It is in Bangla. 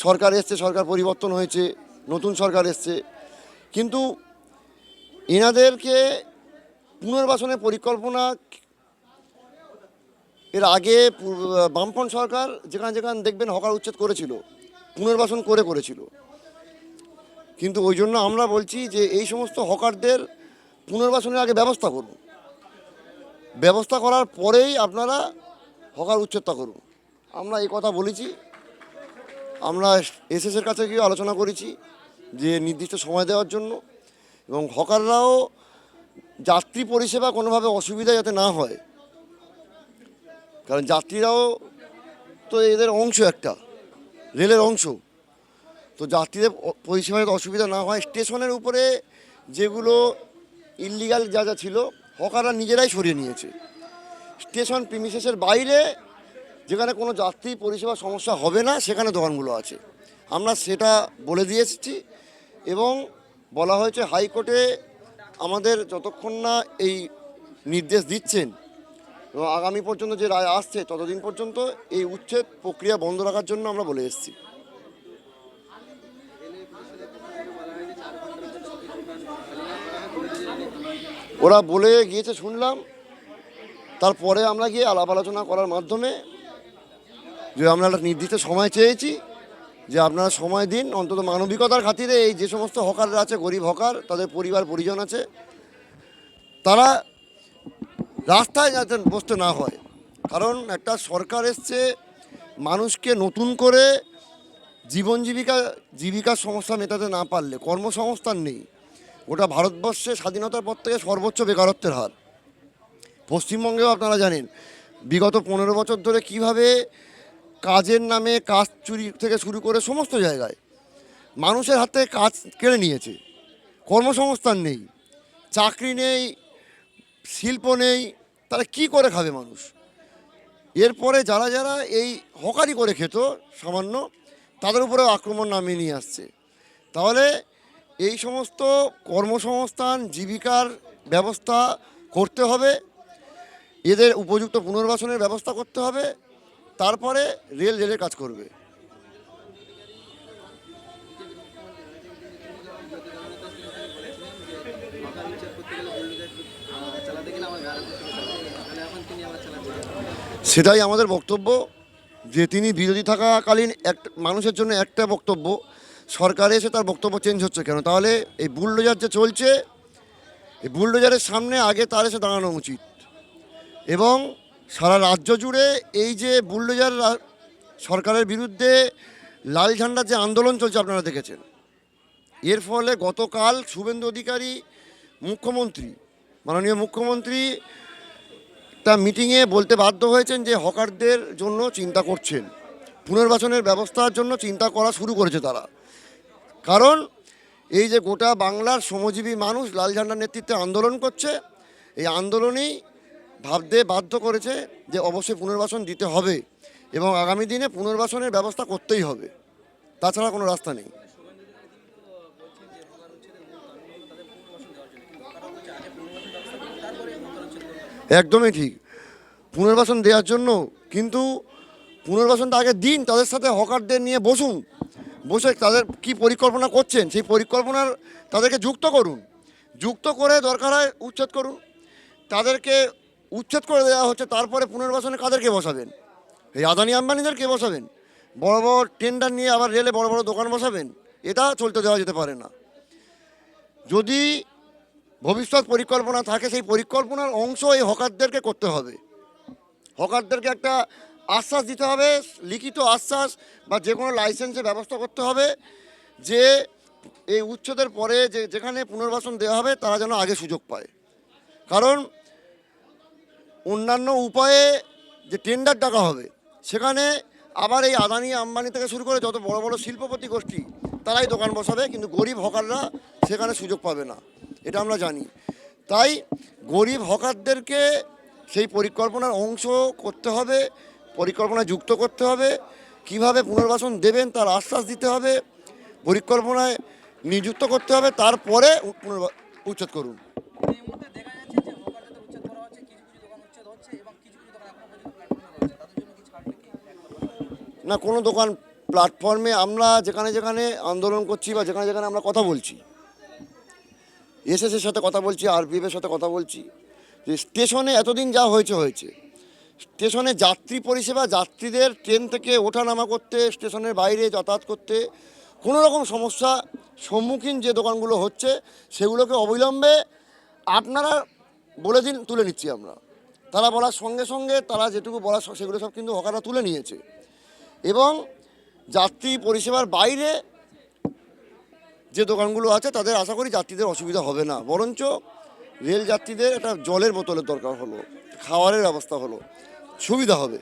সরকার এসছে, সরকার পরিবর্তন হয়েছে, নতুন সরকার এসছে, কিন্তু এনাদেরকে পুনর্বাসনের পরিকল্পনা এর আগে বামফ্রন্ট সরকার যেখানে যেখানে দেখবেন হকার উচ্ছেদ করেছিল, পুনর্বাসন করেছিল। কিন্তু ওই জন্য আমরা বলছি যে এই সমস্ত হকারদের পুনর্বাসনের আগে ব্যবস্থা করুন, ব্যবস্থা করার পরেই আপনারা হকার উচ্ছেদটা করুন। আমরা এই কথা বলেছি, আমরা এসএসের কাছে গিয়ে আলোচনা করেছি যে নির্দিষ্ট সময় দেওয়ার জন্য, এবং হকাররাও যাত্রী পরিষেবা কোনোভাবে অসুবিধা যাতে না হয়, কারণ যাত্রীরাও তো এদের অংশ, একটা রেলের অংশ, তো যাত্রীদের পরিষেবা যাতে অসুবিধা না হয়, স্টেশনের উপরে যেগুলো ইললিগাল যা যা ছিল হকাররা নিজেরাই সরিয়ে নিয়েছে। স্টেশন প্রিমিসেসের বাইরে যেখানে কোনো যাত্রী পরিষেবা সমস্যা হবে না সেখানে দোকানগুলো আছে, আমরা সেটা বলে দিয়ে এসেছি। এবং বলা হয়েছে হাইকোর্টে আমাদের যতক্ষণ না এই নির্দেশ দিচ্ছেন এবং আগামী পর্যন্ত যে রায় আসছে ততদিন পর্যন্ত এই উচ্ছেদ প্রক্রিয়া বন্ধ রাখার জন্য আমরা বলে এসেছি। ওরা বলে গিয়েছে শুনলাম, তারপরে আমরা গিয়ে আলাপ আলোচনা করার মাধ্যমে যে আমরা একটা নির্দিষ্ট সময় চেয়েছি, যে আপনারা সময় দিন, অন্তত মানবিকতার খাতিরে এই যে সমস্ত হকাররা আছে, গরিব হকার, তাদের পরিবার পরিজন আছে, তারা রাস্তায় যাতে বসতে না হয়। কারণ একটা সরকার এসছে মানুষকে নতুন করে জীবিকার সমস্যা মেটাতে না পারলে, কর্মসংস্থান নেই। গোটা ভারতবর্ষে স্বাধীনতার পর থেকে সর্বোচ্চ বেকারত্বের হার। পশ্চিমবঙ্গেও আপনারা জানেন বিগত 15 বছর ধরে কিভাবে কাজের নামে কাজ চুরি থেকে শুরু করে সমস্ত জায়গায় মানুষের হাত থেকে কাজ কেড়ে নিয়েছে। কর্মসংস্থান নেই, চাকরি নেই, শিল্প নেই, তারা কি করে খাবে মানুষ? এরপরে যারা যারা এই হকারি করে খেত সামান্য, তাদের উপরেও আক্রমণ নামিয়ে নিয়ে আসছে। তাহলে এই সমস্ত কর্মসংস্থান, জীবিকার ব্যবস্থা করতে হবে, এদের উপযুক্ত পুনর্বাসনের ব্যবস্থা করতে হবে, তারপরে রেলের কাজ করবে। সেটাই আমাদের বক্তব্য, যে তিনি বিরোধী থাকাকালীন মানুষের জন্য একটা বক্তব্য, সরকারে এসে তার বক্তব্য চেঞ্জ হচ্ছে কেন? তাহলে এই বুলডোজার যে চলছে, এই বুলডোজারের সামনে আগে তার এসে দাঁড়ানো উচিত। এবং সারা রাজ্য জুড়ে এই যে বুলডোজার সরকারের বিরুদ্ধে লাল ঝান্ডার যে আন্দোলন চলছে আপনারা দেখেছেন, এর ফলে গতকাল শুভেন্দু অধিকারী মাননীয় মুখ্যমন্ত্রী একটা মিটিংয়ে বলতে বাধ্য হয়েছেন যে হকারদের জন্য চিন্তা করছেন, পুনর্বাসনের ব্যবস্থার জন্য চিন্তা করা শুরু করেছে তারা। কারণ এই যে গোটা বাংলার শ্রমজীবী মানুষ লাল ঝান্ডার নেতৃত্বে আন্দোলন করছে, এই আন্দোলনই ভাবতে বাধ্য করেছে যে অবশ্যই পুনর্বাসন দিতে হবে এবং আগামী দিনে পুনর্বাসনের ব্যবস্থা করতেই হবে, তাছাড়া কোনো রাস্তা নেই। একদমই ঠিক, পুনর্বাসন দেওয়ার জন্য, কিন্তু পুনর্বাসনটা আগে দিন, তাদের সাথে হকারদের নিয়ে বসুন, বসে তাদের কি পরিকল্পনা করছেন সেই পরিকল্পনার তাদেরকে যুক্ত করে দরকার হয় উচ্ছেদ করুন। তাদেরকে উচ্ছেদ করে দেওয়া হচ্ছে, তারপরে পুনর্বাসনে কাদেরকে বসাবেন? এই আদানি আম্বানিদেরকে বসাবেন? বড় বড় টেন্ডার নিয়ে আবার রেলে বড় বড় দোকান বসাবেন? এটা চলতে দেওয়া যেতে পারে না। যদি ভবিষ্যৎ পরিকল্পনা থাকে, সেই পরিকল্পনার অংশ এই হকারদেরকে করতে হবে। হকারদেরকে একটা আশ্বাস দিতে হবে, লিখিত আশ্বাস বা যে কোনো লাইসেন্সের ব্যবস্থা করতে হবে, যে এই উচ্ছেদের পরে যেখানে পুনর্বাসন দেওয়া হবে তারা যেন আগে সুযোগ পায়। কারণ অন্যান্য উপায়ে যে টেন্ডার ডাকা হবে, সেখানে আবার এই আদানি আম্বানি থেকে শুরু করে যত বড় বড় শিল্পপতি গোষ্ঠী তারাই দোকান বসাবে, কিন্তু গরিব হকাররা সেখানে সুযোগ পাবে না, এটা আমরা জানি। তাই গরিব হকারদেরকে সেই পরিকল্পনার অংশ করতে হবে, পরিকল্পনায় যুক্ত করতে হবে, কিভাবে পুনর্বাসন দেবেন তার আশ্বাস দিতে হবে, পরিকল্পনায় নিযুক্ত করতে হবে, তারপরে উচ্ছেদ করুন। না, কোনো দোকান প্ল্যাটফর্মে আমরা যেখানে যেখানে আন্দোলন করছি বা যেখানে যেখানে আমরা কথা বলছি, এসএসের সাথে কথা বলছি, আরপিএফের সাথে কথা বলছি, যে স্টেশনে এতদিন যা হয়েছে হয়েছে, স্টেশনে যাত্রী পরিষেবা, যাত্রীদের ট্রেন থেকে ওঠানামা করতে, স্টেশনের বাইরে যাতায়াত করতে কোনো রকম সমস্যা সম্মুখীন যে দোকানগুলো হচ্ছে সেগুলোকে অবিলম্বে আপনারা বলে দিন, তুলে নিচ্ছি আমরা। তারা বলার সঙ্গে সঙ্গে তারা যেটুকু বলার সেগুলো সব কিন্তু হকাররা তুলে নিয়েছে। এবং যাত্রী পরিষেবার বাইরে যে দোকানগুলো আছে তাদের আশা করি যাত্রীদের অসুবিধা হবে না, বরঞ্চ রেল যাত্রীদের একটা জলের বোতলের দরকার হলো, খাওয়ারের ব্যবস্থা হলো, সুবিধা হবে।